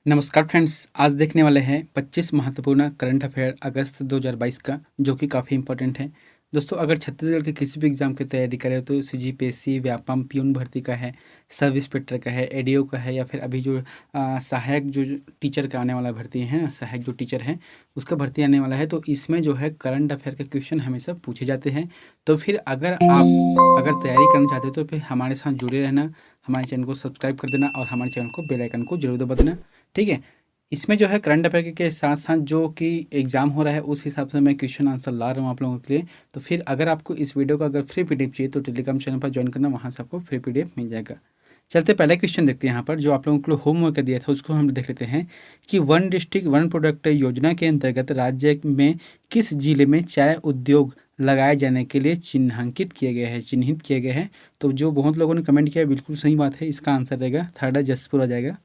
नमस्कार फ्रेंड्स, आज देखने वाले हैं 25 महत्वपूर्ण करंट अफेयर अगस्त 2022 का, जो कि काफ़ी इंपॉर्टेंट है। दोस्तों, अगर छत्तीसगढ़ के किसी भी एग्जाम की तैयारी करें तो सीजीपीएससी, व्यापम, प्यून भर्ती का है, सब इंस्पेक्टर का है, एडीओ का है, या फिर अभी जो सहायक जो टीचर का आने वाला भर्ती है, सहायक जो टीचर है उसका भर्ती आने वाला है, तो इसमें जो है करंट अफेयर के क्वेश्चन हमेशा पूछे जाते हैं। तो फिर अगर तैयारी करना चाहते हो तो फिर हमारे साथ जुड़े रहना, हमारे चैनल को सब्सक्राइब कर देना और हमारे चैनल को बेल आइकन को जरूर दबा देना। ठीक है। इसमें जो है करंट अफेयर के साथ साथ जो कि एग्जाम हो रहा है उस हिसाब से मैं क्वेश्चन आंसर ला रहा हूँ आप लोगों के लिए। तो फिर अगर आपको इस वीडियो का अगर फ्री पीडीएफ चाहिए तो टेलीग्राम चैनल पर ज्वाइन करना, वहाँ से आपको फ्री पीडीएफ मिल जाएगा। चलते पहले क्वेश्चन देखते हैं। यहाँ पर जो आप लोगों को होमवर्क दिया था उसको हम देख लेते हैं कि वन डिस्ट्रिक्ट वन प्रोडक्ट योजना के अंतर्गत राज्य में किस जिले में चाय उद्योग लगाए जाने के लिए चिन्हित किए गए हैं। तो जो बहुत लोगों ने कमेंट किया बिल्कुल सही बात है, इसका आंसर रहेगा थर्ड है, जसपुर आ जाएगा।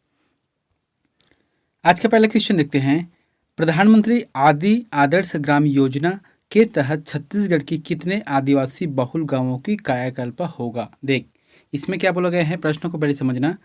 आज का पहला क्वेश्चन देखते हैं। प्रधानमंत्री आदि आदर्श ग्राम योजना के तहत छत्तीसगढ़ की कितने आदिवासी बहुल गांवों की कायाकल्प होगा। देख, इसमें क्या बोला गया है, प्रश्न को पहले समझना।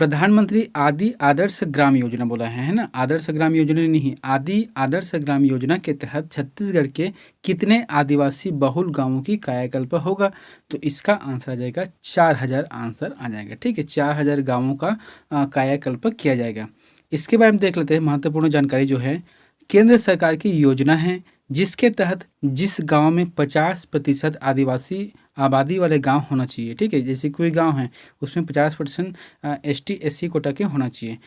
प्रधानमंत्री आदि आदर्श ग्राम योजना बोला है ना, आदर्श ग्राम योजना नहीं, आदि आदर्श ग्राम योजना के तहत छत्तीसगढ़ के कितने आदिवासी बहुल गांवों की कायाकल्प होगा। तो इसका आंसर आ जाएगा 4000 आंसर आ जाएगा। ठीक है, 4000 गांवों का कायाकल्प किया जाएगा। इसके बारे में देख लेते हैं महत्वपूर्ण जानकारी जो है। केंद्र सरकार की योजना है जिसके तहत जिस गांव में 50% आदिवासी आबादी वाले गांव होना चाहिए। ठीक है, जैसे कोई गांव है उसमें 50% एसटी एससी कोटा के होना चाहिए,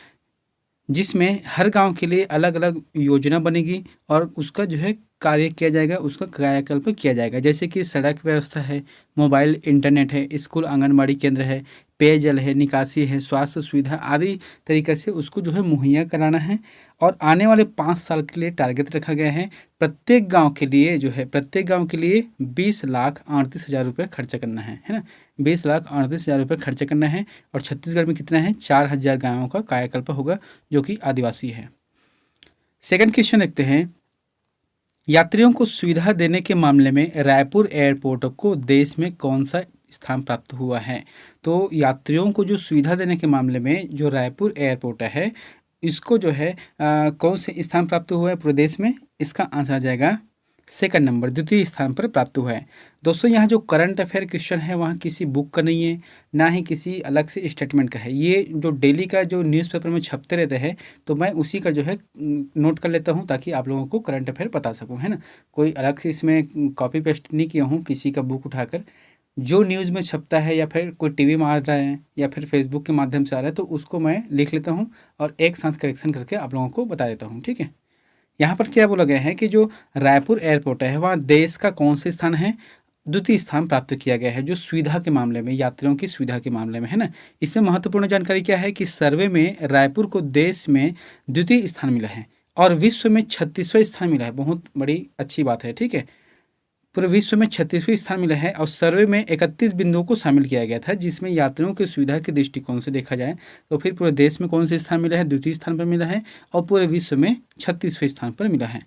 जिसमें हर गांव के लिए अलग अलग योजना बनेगी और उसका जो है कार्य किया जाएगा, उसका कायाकल्प किया जाएगा। जैसे कि सड़क व्यवस्था है, मोबाइल इंटरनेट है, स्कूल आंगनबाड़ी केंद्र है, पेयजल है, निकासी है, स्वास्थ्य सुविधा आदि तरीके से उसको जो है मुहैया कराना है। और आने वाले 5 साल के लिए टारगेट रखा गया है। प्रत्येक गांव के लिए 20,38,000 रुपये खर्चा करना है ना, 20,38,000 रुपये खर्चा करना है। और छत्तीसगढ़ में कितना है, 4000 गांवों का कायाकल्प होगा जो कि आदिवासी है। सेकंड क्वेश्चन देखते हैं। यात्रियों को सुविधा देने के मामले में रायपुर एयरपोर्ट को देश में कौन सा स्थान प्राप्त हुआ है। तो यात्रियों को जो सुविधा देने के मामले में जो रायपुर एयरपोर्ट है इसको जो है कौन से स्थान प्राप्त हुआ है पूरे देश में। इसका आंसर आ जाएगा सेकंड नंबर, द्वितीय स्थान पर प्राप्त हुआ है। दोस्तों, यहाँ जो करंट अफेयर क्वेश्चन है वहाँ किसी बुक का नहीं है, ना ही किसी अलग से स्टेटमेंट का है। ये जो डेली का जो न्यूज़पेपर में छपते रहते हैं तो मैं उसी का जो है नोट कर लेता हूँ ताकि आप लोगों को करंट अफेयर बता सकूँ, है ना। कोई अलग से इसमें कॉपी पेस्ट नहीं किया हूँ किसी का बुक उठाकर। जो न्यूज़ में छपता है या फिर कोई टीवी में आ रहा है या फिर फेसबुक के माध्यम से आ रहा है तो उसको मैं लिख लेता हूँ और एक साथ करेक्शन करके आप लोगों को बता देता हूँ। ठीक है, यहाँ पर क्या बोला गया है कि जो रायपुर एयरपोर्ट है वहाँ देश का कौन से स्थान है, द्वितीय स्थान प्राप्त किया गया है, जो सुविधा के मामले में, यात्रियों की सुविधा के मामले में, है ना। इसमें महत्वपूर्ण जानकारी क्या है कि सर्वे में रायपुर को देश में द्वितीय स्थान मिला है और विश्व में 36वां स्थान मिला है। बहुत बड़ी अच्छी बात है। ठीक है, पूरे विश्व में 36वें स्थान मिला है और सर्वे में 31 बिंदुओं को शामिल किया गया था, जिसमें यात्रियों की सुविधा के दृष्टिकोण से देखा जाए तो फिर पूरे देश में कौन से स्थान मिला है, द्वितीय स्थान पर मिला है और पूरे विश्व में 36वें स्थान पर मिला है।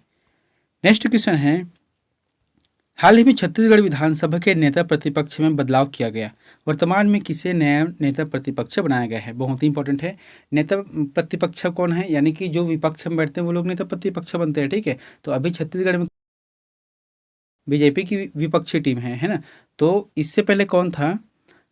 नेक्स्ट क्वेश्चन है। हाल ही में छत्तीसगढ़ विधानसभा के नेता प्रतिपक्ष में बदलाव किया गया, वर्तमान में किसे नया नेता प्रतिपक्ष बनाया गया है। बहुत ही इंपॉर्टेंट है। नेता प्रतिपक्ष कौन है, यानी कि जो विपक्ष में बैठते हैं वो लोग नेता प्रतिपक्ष बनते हैं। ठीक है, तो अभी छत्तीसगढ़ में बीजेपी की विपक्षी टीम है ना। तो इससे पहले कौन था,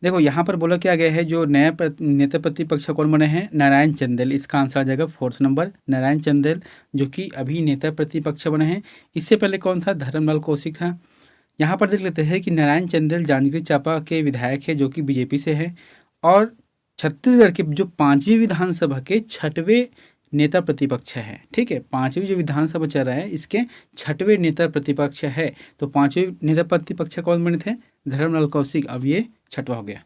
देखो यहाँ पर बोला क्या गया है, जो नया नेता प्रतिपक्ष कौन बने हैं, नारायण चंदेल। इसका आंसर आ जाएगा फोर्थ नंबर, नारायण चंदेल, जो कि अभी नेता प्रतिपक्ष बने हैं। इससे पहले कौन था, धर्मलाल कौशिक था। यहाँ पर देख लेते हैं कि नारायण चंदेल जांजगीर चांपा के विधायक है जो कि बीजेपी से है और छत्तीसगढ़ के जो 5वीं विधानसभा के 6वें नेता प्रतिपक्ष है। ठीक है, 5वीं जो विधानसभा चल रहा है इसके 6वें नेता प्रतिपक्ष है। तो 5वें नेता प्रतिपक्ष कौन बने थे, धर्मलाल कौशिक। अब ये 6वां हो गया।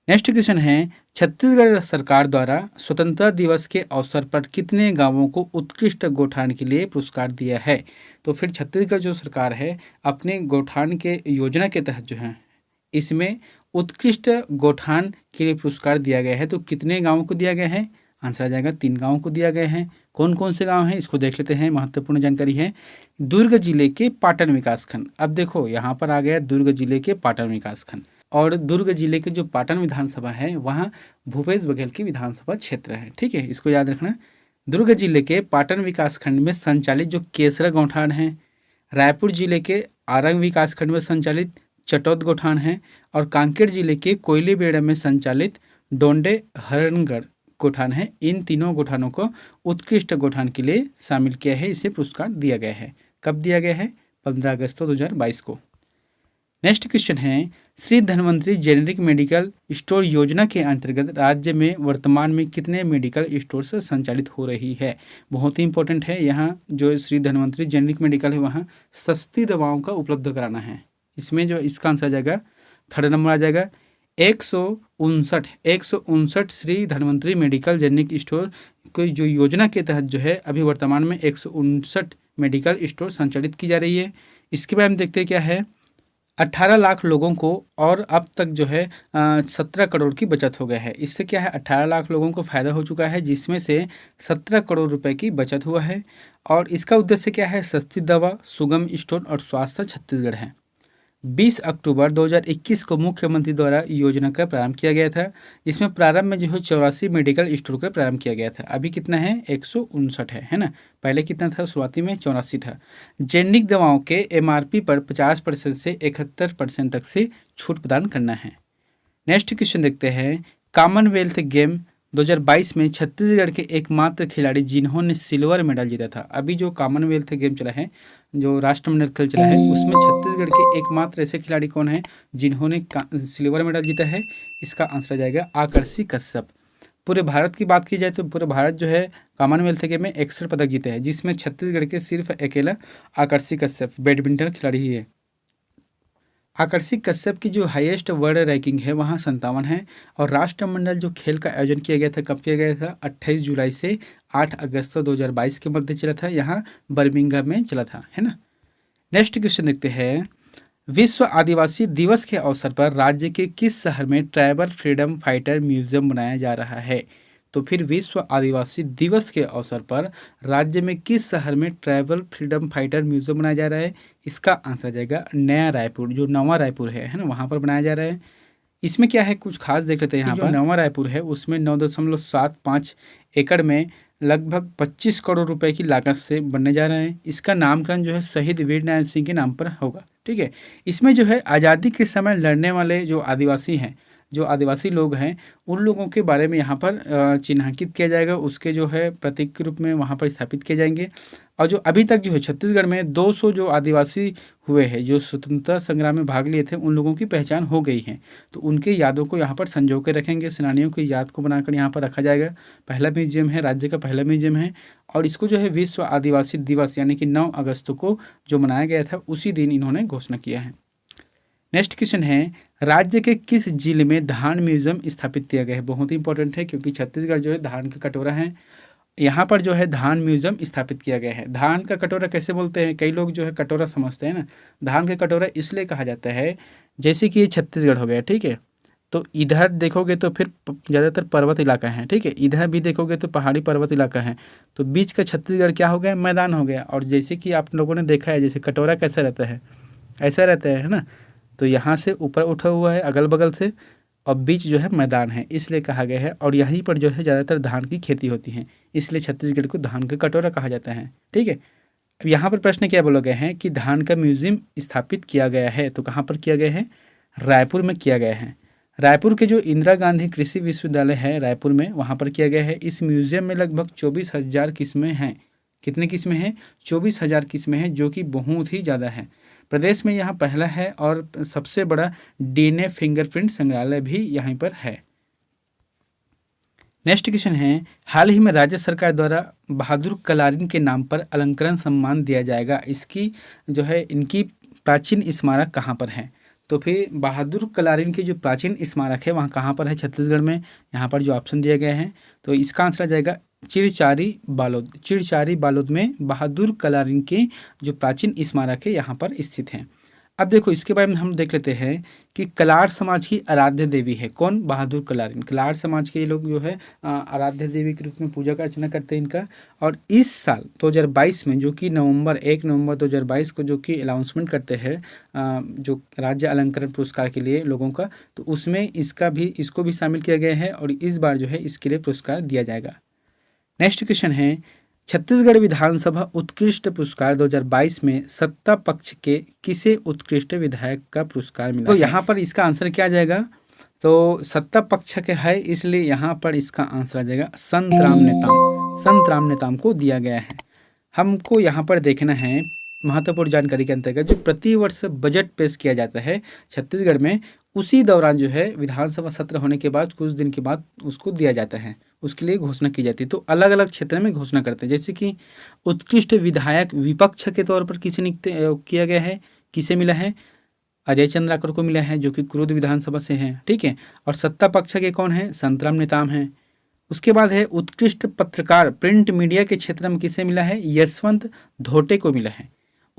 नेक्स्ट क्वेश्चन है। छत्तीसगढ़ सरकार द्वारा स्वतंत्रता दिवस के अवसर पर कितने गांवों को उत्कृष्ट गौठान के लिए पुरस्कार दिया है। तो फिर छत्तीसगढ़ जो सरकार है अपने गौठान के योजना के तहत जो है इसमें उत्कृष्ट गौठान के लिए पुरस्कार दिया गया है। तो कितने गांवों को दिया गया है, आंसर आ जाएगा 3 गांवों को दिया गया है। कौन कौन से गांव हैं इसको देख लेते हैं, महत्वपूर्ण जानकारी है। दुर्ग जिले के पाटन विकासखंड। अब देखो यहाँ पर आ गया दुर्ग जिले के पाटन विकासखंड। और दुर्ग जिले के जो पाटन विधानसभा है वहाँ भूपेश बघेल की विधानसभा क्षेत्र है। ठीक है, इसको याद रखना। दुर्ग जिले के पाटन विकासखंड में संचालित जो केसरा गौठान है, रायपुर जिले के आरंग विकासखंड में संचालित चटौद गौठान है, और कांकेर जिले के कोयलीबेड़ा में संचालित डोंडे हरणगढ़ गौठान है। इन तीनों गौठानों को उत्कृष्ट गौठान के लिए शामिल किया है, इसे पुरस्कार दिया गया है। कब दिया गया है? 15 अगस्त 2022 को। नेक्स्ट क्वेश्चन है, Shri Dhanvantari generic medical store योजना के अंतर्गत राज्य में वर्तमान में कितने मेडिकल स्टोर से संचालित हो रही है? बहुत ही इंपॉर्टेंट है। यहाँ जो श्री धन्वंतरी जेनेरिक मेडिकल है वहाँ सस्ती दवाओं का उपलब्ध कराना है। इसमें जो इसका आंसर आ जाएगा, थर्ड नंबर आ जाएगा 159 Shri Dhanvantari medical generic store की जो योजना के तहत जो है अभी वर्तमान में 159 मेडिकल स्टोर संचालित की जा रही है। इसके बाद हम देखते हैं क्या है, 18 लाख लोगों को और अब तक जो है 17 करोड़ की बचत हो गया है। इससे क्या है, 18 लाख लोगों को फ़ायदा हो चुका है, जिसमें से 17 करोड़ रुपए की बचत हुआ है। और इसका उद्देश्य क्या है? सस्ती दवा, सुगम स्टोर और स्वास्थ्य छत्तीसगढ़ है। 20 अक्टूबर 2021 को मुख्यमंत्री द्वारा योजना का प्रारंभ किया गया था। इसमें प्रारंभ में जो है 84 मेडिकल स्टोर का प्रारंभ किया गया था। अभी कितना है? 159 है ना। पहले कितना था? शुरुआती में 84 था। जेनेरिक दवाओं के MRP पर 50% से 71% तक से छूट प्रदान करना है। नेक्स्ट क्वेश्चन देखते हैं, कॉमनवेल्थ गेम 2022 में छत्तीसगढ़ के एकमात्र खिलाड़ी जिन्होंने सिल्वर मेडल जीता था। अभी जो कॉमनवेल्थ गेम चला है, जो राष्ट्रमंडल खेल चला है, उसमें छत्तीसगढ़ के एकमात्र ऐसे खिलाड़ी कौन है जिन्होंने सिल्वर मेडल जीता है? इसका आंसर आ जाएगा आकर्षी कश्यप। पूरे भारत की बात की जाए तो पूरे भारत जो है कॉमनवेल्थ गेम में 61 पदक जीते हैं, जिसमें छत्तीसगढ़ के सिर्फ अकेला आकर्षी कश्यप बैडमिंटन खिलाड़ी ही है। आकर्षी कश्यप की जो हाईएस्ट वर्ल्ड रैंकिंग है वहाँ 57 है। और राष्ट्रमंडल जो खेल का आयोजन किया गया था, कब किया गया था? 28 जुलाई से 8 अगस्त 2022 के मध्य चला था, यहाँ बर्मिंघम में चला था, है ना। नेक्स्ट क्वेश्चन देखते हैं, विश्व आदिवासी दिवस के अवसर पर राज्य के किस शहर में ट्राइबल फ्रीडम फाइटर म्यूजियम बनाया जा रहा है? तो फिर विश्व आदिवासी दिवस के अवसर पर राज्य में किस शहर में ट्राइबल फ्रीडम फाइटर म्यूजियम बनाया जा रहा है? इसका आंसर आ जाएगा नया रायपुर, जो नवा रायपुर है ना, वहाँ पर बनाया जा रहा है। इसमें क्या है, कुछ खास देख लेते हैं। यहाँ पर नवा रायपुर है उसमें 9.75 एकड़ में लगभग 25 करोड़ रुपए की लागत से बनने जा रहे हैं। इसका नामकरण जो है शहीद वीर नारायण सिंह के नाम पर होगा। ठीक है, इसमें जो है आज़ादी के समय लड़ने वाले जो आदिवासी हैं, जो आदिवासी लोग हैं, उन लोगों के बारे में यहाँ पर चिन्हांकित किया जाएगा, उसके जो है प्रतीक के रूप में वहाँ पर स्थापित किए जाएंगे। और जो अभी तक जो है छत्तीसगढ़ में 200 जो आदिवासी हुए हैं जो स्वतंत्रता संग्राम में भाग लिए थे, उन लोगों की पहचान हो गई है, तो उनके यादों को यहाँ पर संजो के रखेंगे। सेनानियों की याद को बनाकर यहाँ पर रखा जाएगा। पहला म्यूजियम है, राज्य का पहला म्यूजियम है, और इसको जो है विश्व आदिवासी दिवस यानी कि 9 अगस्त को जो मनाया गया था उसी दिन इन्होंने घोषणा किया है। नेक्स्ट क्वेश्चन है, राज्य के किस जिले में धान म्यूजियम स्थापित किया गया है? बहुत ही इंपॉर्टेंट है, क्योंकि छत्तीसगढ़ जो है धान का कटोरा है, यहाँ पर जो है धान म्यूजियम स्थापित किया गया है। धान का कटोरा कैसे बोलते हैं? कई लोग जो है कटोरा समझते हैं ना, धान का कटोरा इसलिए कहा जाता है, जैसे कि ये छत्तीसगढ़ हो गया, ठीक है, तो इधर देखोगे तो फिर ज़्यादातर पर्वत इलाका है, ठीक है, इधर भी देखोगे तो पहाड़ी पर्वत इलाका है, तो बीच का छत्तीसगढ़ क्या हो गया? मैदान हो गया। और जैसे कि आप लोगों ने देखा है, जैसे कटोरा कैसा रहता है, ऐसा रहता है ना, तो यहाँ से ऊपर उठा हुआ है अगल बगल से, और बीच जो है मैदान है, इसलिए कहा गया है। और यहीं पर जो है ज़्यादातर धान की खेती होती है, इसलिए छत्तीसगढ़ को धान का कटोरा कहा जाता है। ठीक है, अब यहाँ पर प्रश्न क्या बोला गया है कि धान का म्यूजियम स्थापित किया गया है, तो कहाँ पर किया गया है? रायपुर में किया गया है। रायपुर के जो इंदिरा गांधी कृषि विश्वविद्यालय है रायपुर में, वहाँ पर किया गया है। इस म्यूजियम में लगभग 24,000 किस्में हैं। कितनी किस्में हैं? 24,000 किस्में हैं, जो कि बहुत ही ज़्यादा है। प्रदेश में यहाँ पहला है और सबसे बड़ा DNA फिंगरप्रिंट संग्रहालय भी यहीं पर है। नेक्स्ट क्वेश्चन है, हाल ही में राज्य सरकार द्वारा बहादुर कलारिन के नाम पर अलंकरण सम्मान दिया जाएगा, इसकी जो है इनकी प्राचीन स्मारक कहाँ पर है? तो फिर बहादुर कलारिन की जो प्राचीन स्मारक है वहाँ कहाँ पर है? छत्तीसगढ़ में। यहाँ पर जो ऑप्शन दिया गया है, तो इसका आंसर आ जाएगा चिड़चारी बालोद। चिड़चारी बालोद में बहादुर कलारिन के जो प्राचीन स्मारक है यहाँ पर स्थित हैं। अब देखो इसके बारे में हम देख लेते हैं कि कलार समाज की आराध्य देवी है कौन, बहादुर कलार। कलार समाज के ये लोग जो है आराध्य देवी के रूप में पूजा का अर्चना करते हैं इनका। और इस साल 2022 में जो कि 1 नवंबर 2022 को जो कि अनाउंसमेंट करते हैं जो राज्य अलंकरण पुरस्कार के लिए लोगों का, तो उसमें इसको भी शामिल किया गया है और इस बार जो है इसके लिए पुरस्कार दिया जाएगा। नेक्स्ट क्वेश्चन है, छत्तीसगढ़ विधानसभा उत्कृष्ट पुरस्कार 2022 में सत्ता पक्ष के किसे उत्कृष्ट विधायक का पुरस्कार मिला? तो यहाँ पर इसका आंसर क्या आ जाएगा? तो सत्ता पक्ष के है इसलिए यहाँ पर इसका आंसर आ जाएगा संतराम नेताम। संतराम नेताम को दिया गया है। हमको यहाँ पर देखना है महत्वपूर्ण जानकारी के अंतर्गत जो प्रतिवर्ष बजट पेश किया जाता है छत्तीसगढ़ में, उसी दौरान जो है विधानसभा सत्र होने के बाद कुछ दिन के बाद उसको दिया जाता है, उसके लिए घोषणा की जाती है। तो अलग अलग क्षेत्र में घोषणा करते हैं, जैसे कि उत्कृष्ट विधायक विपक्ष के तौर पर किसे नियुक्त किया गया है, किसे मिला है? अजय चंद्राकर को मिला है जो कि क्रुद विधानसभा से हैं, ठीक है। और सत्ता पक्ष के कौन है? संतराम नेताम हैं। उसके बाद है उत्कृष्ट पत्रकार प्रिंट मीडिया के क्षेत्र में किसे मिला है? यशवंत धोटे को मिला है।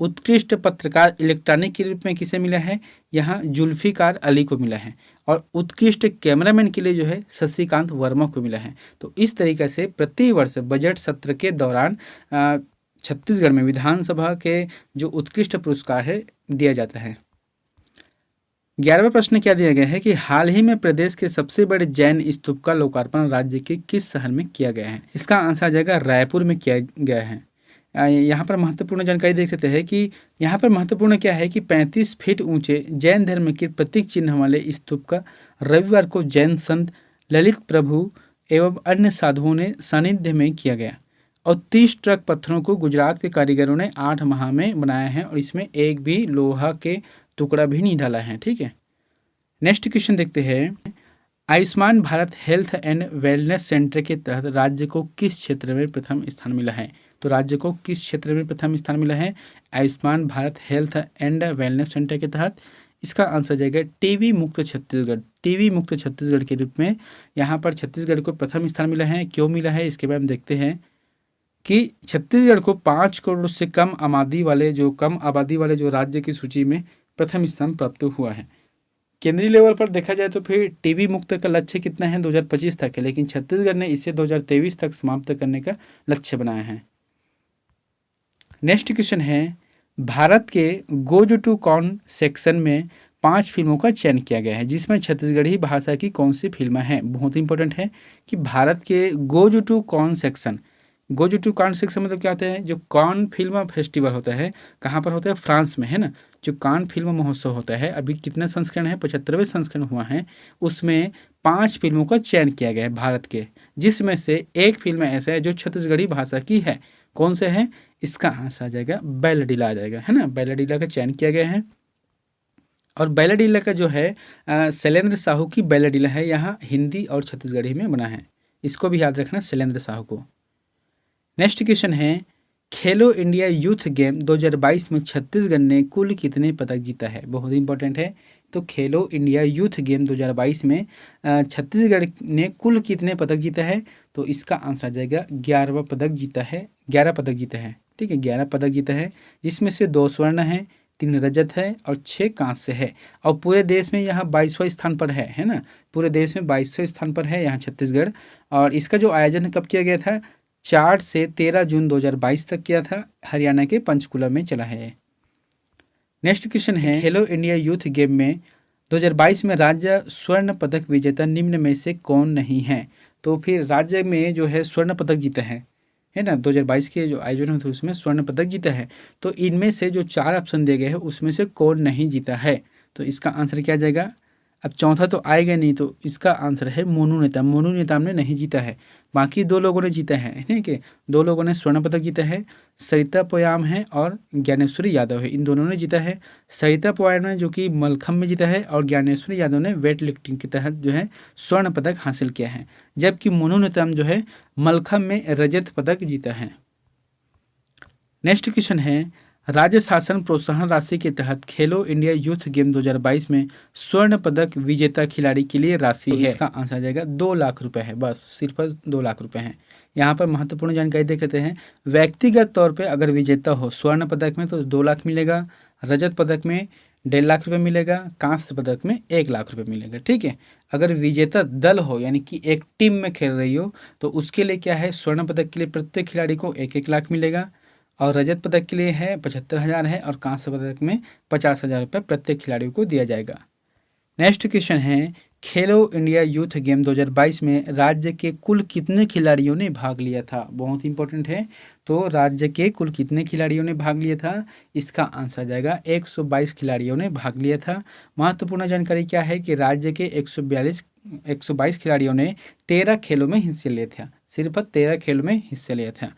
उत्कृष्ट पत्रकार इलेक्ट्रॉनिक के रूप में किसे मिला है? यहाँ जुल्फिकार अली को मिला है। और उत्कृष्ट कैमरामैन के लिए जो है शशिकांत वर्मा को मिला है। तो इस तरीके से प्रतिवर्ष बजट सत्र के दौरान छत्तीसगढ़ में विधानसभा के जो उत्कृष्ट पुरस्कार है दिया जाता है। 11वां प्रश्न क्या दिया गया है कि हाल ही में प्रदेश के सबसे बड़े जैन स्तूप का लोकार्पण राज्य के किस शहर में किया गया है? इसका आंसर आ जाएगा रायपुर में किया गया है। यहाँ पर महत्वपूर्ण जानकारी देख लेते हैं कि यहाँ पर महत्वपूर्ण क्या है कि 35 फीट ऊंचे जैन धर्म के प्रतीक चिन्ह वाले स्तूप का रविवार को जैन संत ललित प्रभु एवं अन्य साधुओं ने सानिध्य में किया गया। और 30 ट्रक पत्थरों को गुजरात के कारीगरों ने 8 माह में बनाया है और इसमें एक भी लोहा के टुकड़ा भी नहीं डाला है, ठीक है। नेक्स्ट क्वेश्चन देखते हैं, Ayushman Bharat health and wellness centre के तहत राज्य को किस क्षेत्र में प्रथम स्थान मिला है? तो राज्य को किस क्षेत्र में प्रथम स्थान मिला है Ayushman Bharat health and wellness centre के तहत? इसका आंसर जाएगा टीबी मुक्त छत्तीसगढ़। टीबी मुक्त छत्तीसगढ़ के रूप में यहाँ पर छत्तीसगढ़ को प्रथम स्थान मिला है। क्यों मिला है इसके बारे में देखते हैं कि छत्तीसगढ़ को 5 करोड़ से कम आबादी वाले जो राज्य की सूची में प्रथम स्थान प्राप्त हुआ है। केंद्रीय लेवल पर देखा जाए तो फिर टीबी मुक्त का लक्ष्य कितना है? 2025 तक है, लेकिन छत्तीसगढ़ ने इसे 2023 तक समाप्त करने का लक्ष्य बनाया है। नेक्स्ट क्वेश्चन है, भारत के गोज टू कॉन सेक्शन में 5 फिल्मों का चयन किया गया है जिसमें छत्तीसगढ़ी भाषा की कौन सी फिल्में हैं? बहुत इंपॉर्टेंट है कि भारत के गोज टू कॉन सेक्शन मतलब क्या होता है? जो कान फिल्म फेस्टिवल होता है कहाँ पर होता है? फ्रांस में, है ना। जो कान फिल्म महोत्सव होता है अभी कितने संस्करण है? 75वें संस्करण हुआ है। उसमें 5 फिल्मों का चयन किया गया है भारत के, जिसमें से एक फिल्म ऐसा है जो छत्तीसगढ़ी भाषा की है। कौन से है? इसका आंसर आ जाएगा बैलाडीला आ जाएगा, है ना। बैलाडीला का चयन किया गया है। और बैलाडीला का जो है शैलेंद्र साहू की बैलाडीला है, यहाँ हिंदी और छत्तीसगढ़ी में बना है। इसको भी याद रखना, शैलेंद्र साहू को। नेक्स्ट क्वेश्चन है, खेलो इंडिया यूथ गेम 2022 में छत्तीसगढ़ ने कुल कितने पदक जीता है? बहुत इंपॉर्टेंट है। तो खेलो इंडिया यूथ गेम 2022 में छत्तीसगढ़ ने कुल कितने पदक जीता है? तो इसका आंसर आ जाएगा 11 पदक जीता है। 11 पदक जीता है, ठीक है। 11 पदक जीता है, जिसमें से 2 स्वर्ण है, 3 रजत है और 6 कांस्य है। और पूरे देश में यहाँ 22वें स्थान पर है ना। पूरे देश में 22वें स्थान पर है यहाँ छत्तीसगढ़। और इसका जो आयोजन कब किया गया था? 4 से 13 जून 2022 तक किया था। हरियाणा के पंचकुला में चला है। नेक्स्ट क्वेश्चन है, खेलो इंडिया यूथ गेम में 2022 में राज्य स्वर्ण पदक विजेता निम्न में से कौन नहीं है? तो फिर राज्य में जो है स्वर्ण पदक जीता है ना। 2022 के जो आयोजन हुए थे उसमें स्वर्ण पदक जीता है। तो इनमें से जो 4 ऑप्शन दिए गए हैं उसमें से कौन नहीं जीता है? तो इसका आंसर क्या जाएगा? अब चौथा तो आएगा नहीं, तो इसका आंसर है मोनू नेताम। मोनू नेताम ने नहीं जीता है, बाकी 2 लोगों ने जीता है, ठीक है। 2 लोगों ने स्वर्ण पदक जीता है, सरिता पोयाम है और ज्ञानेश्वरी यादव है। इन दोनों ने जीता है। सरिता पोयाम ने जो कि मलखम्ब में जीता है और ज्ञानेश्वरी यादव ने वेट लिफ्टिंग के तहत जो है स्वर्ण पदक हासिल किया है, जबकि मोनू नेताम जो है मलखम्ब में रजत पदक जीता है। नेक्स्ट क्वेश्चन है, राज्य शासन प्रोत्साहन राशि के तहत खेलो इंडिया यूथ गेम 2022 में स्वर्ण पदक विजेता खिलाड़ी के लिए राशि है। इसका आंसर आ जाएगा 2 लाख रुपए है, बस सिर्फ 2 लाख रुपए हैं। यहाँ पर महत्वपूर्ण जानकारी देख लेते हैं। व्यक्तिगत तौर पे अगर विजेता हो स्वर्ण पदक में तो 2 लाख मिलेगा, रजत पदक में ₹1.5 लाख मिलेगा, कांस्य पदक में ₹1 लाख मिलेगा। ठीक है, अगर विजेता दल हो यानी कि एक टीम में खेल रही हो तो उसके लिए क्या है, स्वर्ण पदक के लिए प्रत्येक खिलाड़ी को 1-1 लाख मिलेगा, और रजत पदक के लिए है 75,000 है, और कांस्य पदक में 50,000 रुपये प्रत्येक खिलाड़ी को दिया जाएगा। नेक्स्ट क्वेश्चन है, खेलो इंडिया यूथ गेम 2022 में राज्य के कुल कितने खिलाड़ियों ने भाग लिया था? बहुत इंपॉर्टेंट है। तो राज्य के कुल कितने खिलाड़ियों ने भाग लिया था? इसका आंसर आ जाएगा 122 खिलाड़ियों ने भाग लिया था। महत्वपूर्ण जानकारी क्या है कि राज्य के 122 खिलाड़ियों ने 13 खेलों में हिस्से लिए थे, सिर्फ 13 खेलों में हिस्से लिया था।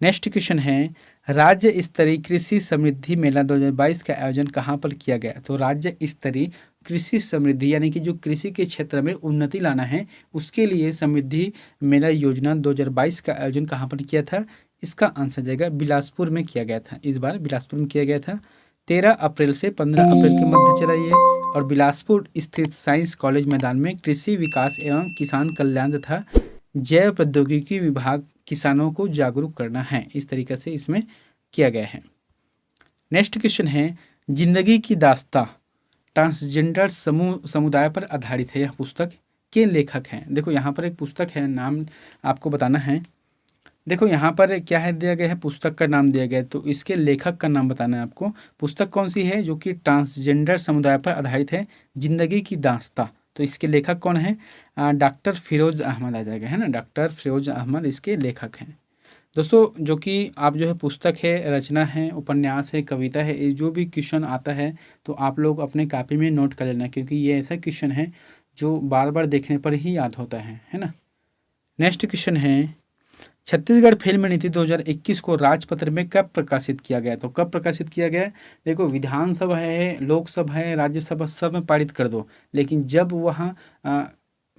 नेक्स्ट क्वेश्चन है, राज्य स्तरीय कृषि समृद्धि मेला 2022 का आयोजन कहाँ पर किया गया? तो राज्य स्तरीय कृषि समृद्धि यानी कि जो कृषि के क्षेत्र में उन्नति लाना है उसके लिए समृद्धि मेला योजना 2022 का आयोजन कहाँ पर किया था? इसका आंसर जाएगा बिलासपुर में किया गया था। इस बार बिलासपुर में किया गया था। 13 अप्रैल से 15 अप्रैल के मध्य चला ये, और बिलासपुर स्थित साइंस कॉलेज मैदान में कृषि विकास एवं किसान कल्याण तथा जैव प्रौद्योगिकी विभाग किसानों को जागरूक करना है, इस तरीके से इसमें किया गया है। नेक्स्ट क्वेश्चन है, जिंदगी की दास्तां ट्रांसजेंडर समुदाय पर आधारित है। यह पुस्तक के लेखक हैं? देखो यहाँ पर एक पुस्तक है, नाम आपको बताना है। देखो यहाँ पर क्या है दिया गया है, पुस्तक का नाम दिया गया है, तो इसके लेखक का नाम बताना है आपको। पुस्तक कौन सी है? जो कि ट्रांसजेंडर समुदाय पर आधारित है, जिंदगी की दास्तां। तो इसके लेखक कौन है? डॉक्टर फिरोज अहमद आ जाएगा, है ना, डॉक्टर फिरोज अहमद इसके लेखक हैं। दोस्तों जो कि आप जो है पुस्तक है, रचना है, उपन्यास है, कविता है, ये जो भी क्वेश्चन आता है तो आप लोग अपने कॉपी में नोट कर लेना, क्योंकि ये ऐसा क्वेश्चन है जो बार बार देखने पर ही याद होता है ना। नेक्स्ट क्वेश्चन है, छत्तीसगढ़ फिल्म नीति 2021 को राजपत्र में कब प्रकाशित किया गया? तो कब प्रकाशित किया गया? देखो विधानसभा है, लोकसभा है, राज्यसभा, सब में पारित कर दो, लेकिन जब वहाँ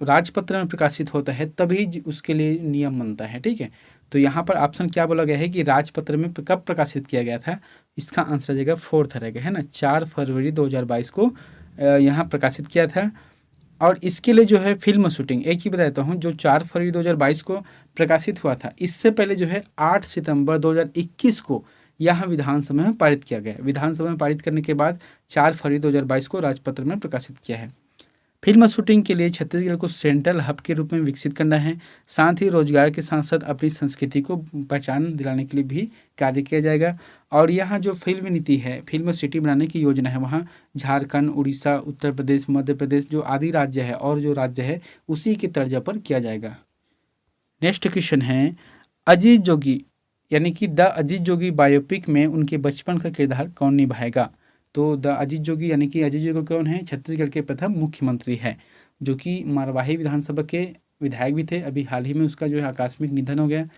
राजपत्र में प्रकाशित होता है तभी उसके लिए नियम बनता है। ठीक है, तो यहाँ पर ऑप्शन क्या बोला गया है कि राजपत्र में कब प्रकाशित किया गया था? इसका आंसर रहेगा 4th रहेगा, है ना, 4 फरवरी 2022 को यहाँ प्रकाशित किया था। और इसके लिए जो है फिल्म शूटिंग, एक ही बताता हूँ, जो 4 फरवरी 2022 को प्रकाशित हुआ था, इससे पहले जो है 8 सितंबर 2021 को यहाँ विधानसभा में पारित किया गया। विधानसभा में पारित करने के बाद 4 फरवरी 2022 को राजपत्र में प्रकाशित किया है। फिल्म शूटिंग के लिए छत्तीसगढ़ को सेंट्रल हब के रूप में विकसित करना है, साथ ही रोजगार के साथ साथ अपनी संस्कृति को पहचान दिलाने के लिए भी कार्य किया जाएगा। और यहाँ जो फिल्म नीति है, फिल्म सिटी बनाने की योजना है, वहाँ झारखंड, उड़ीसा, उत्तर प्रदेश, मध्य प्रदेश जो आदि राज्य है और जो राज्य है उसी के तर्ज पर किया जाएगा। नेक्स्ट क्वेश्चन है, अजीत जोगी यानी कि द अजीत जोगी बायोपिक में उनके बचपन का किरदार कौन निभाएगा? तो द अजीत जोगी यानी कि अजीत जोगी कौन है? छत्तीसगढ़ के प्रथम मुख्यमंत्री है, जो कि मरवाही विधानसभा के विधायक भी थे। अभी हाल ही में उसका जो है आकस्मिक निधन हो गया,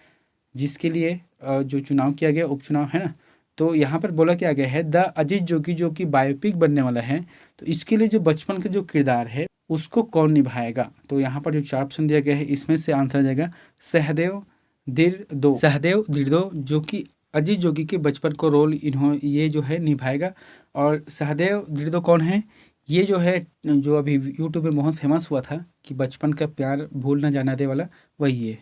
जिसके लिए जो चुनाव किया गया, उपचुनाव, है ना। तो यहाँ पर बोला क्या गया है, द अजीत जोगी जो कि बायोपिक बनने वाला है, तो इसके लिए जो बचपन का जो किरदार है उसको कौन निभाएगा? तो यहाँ पर जो 4 ऑप्शन दिया गया है इसमें से आंसर आ जाएगा सहदेव दिर्दो, जो कि अजीत जोगी के बचपन को रोल ये जो है निभाएगा। और सहदेव दिर्दो कौन है? ये जो है जो अभी यूट्यूब में बहुत फेमस हुआ था कि बचपन का प्यार भूल न जाना रे वाला, वही है।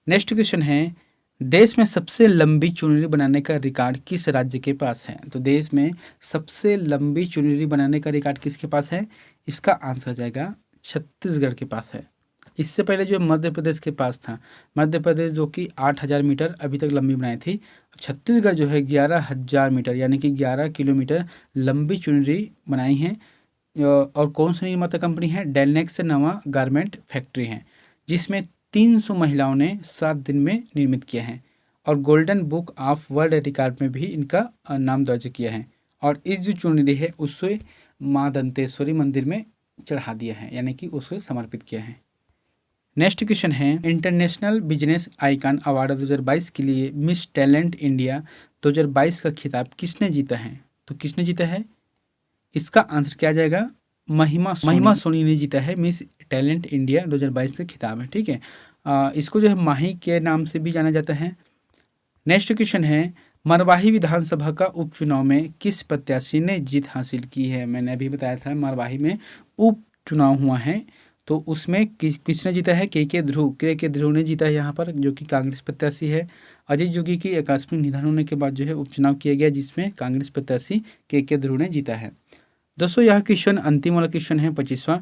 नेक्स्ट क्वेश्चन है, देश में सबसे लंबी चुनरी बनाने का रिकॉर्ड किस राज्य के पास है? तो देश में सबसे लंबी चुनरी बनाने का रिकॉर्ड किसके पास है? इसका आंसर जाएगा छत्तीसगढ़ के पास है। इससे पहले जो मध्य प्रदेश के पास था, मध्य प्रदेश जो कि 8,000 मीटर अभी तक लंबी बनाई थी। छत्तीसगढ़ जो है 11,000 मीटर यानी कि 11 किलोमीटर लंबी चुनरी बनाई है। और कौन सी निर्माता कंपनी है? डेलनेक्स नवा गारमेंट फैक्ट्री है, जिसमें 300 महिलाओं ने 7 दिन में निर्मित किया है, और golden book of world record में भी इनका नाम दर्ज किया है। और इस जो चुनरी है उससे माँ दंतेश्वरी मंदिर में चढ़ा दिया है, यानी कि उसको समर्पित किया है। नेक्स्ट क्वेश्चन है, इंटरनेशनल बिजनेस आइकन अवार्ड 2022 के लिए मिस टैलेंट इंडिया 2022 का खिताब किसने जीता है? तो किसने जीता है? इसका आंसर क्या जाएगा? महिमा सोनी ने जीता है मिस टैलेंट इंडिया 2022 का खिताब है। ठीक है, इसको जो है माही के नाम से भी जाना जाता है। नेक्स्ट क्वेश्चन है, मरवाही विधानसभा का उपचुनाव में किस प्रत्याशी ने जीत हासिल की है? मैंने अभी बताया था मरवाही में उपचुनाव हुआ है, तो उसमें किसने जीता है? के ध्रुव, के ध्रुव ने जीता है यहाँ पर, जो कि कांग्रेस प्रत्याशी है। अजीत जोगी की आकस्मिक निधन होने के बाद जो है उपचुनाव किया गया, जिसमें कांग्रेस प्रत्याशी के ध्रुव ने जीता है। दोस्तों यह क्वेश्चन अंतिम वाला क्वेश्चन है 25वां।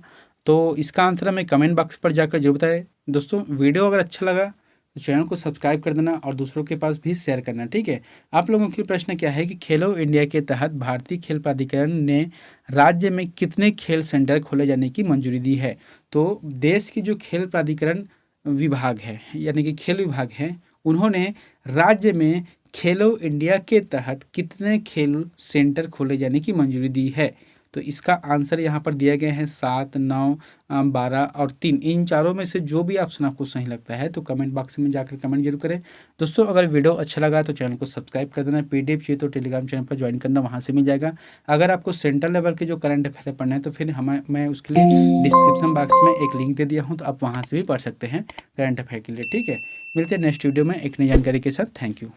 तो इसका आंसर हमें कमेंट बॉक्स पर जाकर जरूर बताएं। दोस्तों वीडियो अगर अच्छा लगा तो चैनल को सब्सक्राइब कर देना और दूसरों के पास भी शेयर करना, ठीक है। आप लोगों के लिए प्रश्न क्या है कि खेलो इंडिया के तहत भारतीय खेल प्राधिकरण ने राज्य में कितने खेल सेंटर खोले जाने की मंजूरी दी है? तो देश की जो खेल प्राधिकरण विभाग है, यानी कि खेल विभाग है, उन्होंने राज्य में खेलो इंडिया के तहत कितने खेल सेंटर खोले जाने की मंजूरी दी है? तो इसका आंसर यहाँ पर दिया गया है 7, 9, 12 और 3। इन चारों में से जो भी ऑप्शन आपको सही लगता है तो कमेंट बॉक्स में जाकर कमेंट जरूर करें। दोस्तों अगर वीडियो अच्छा लगा तो चैनल को सब्सक्राइब कर देना। पीडीएफ चाहिए तो टेलीग्राम चैनल पर ज्वाइन करना, वहाँ से मिल जाएगा। अगर आपको सेंट्रल लेवल के जो करंट अफेयर पढ़ना है तो फिर मैं उसके लिए डिस्क्रिप्शन बॉक्स में एक लिंक दे दिया हूँ, तो आप वहाँ से भी पढ़ सकते हैं करंट अफेयर के लिए, ठीक है। मिलते हैं नेक्स्ट वीडियो में एक नई जानकारी के साथ। Thank you.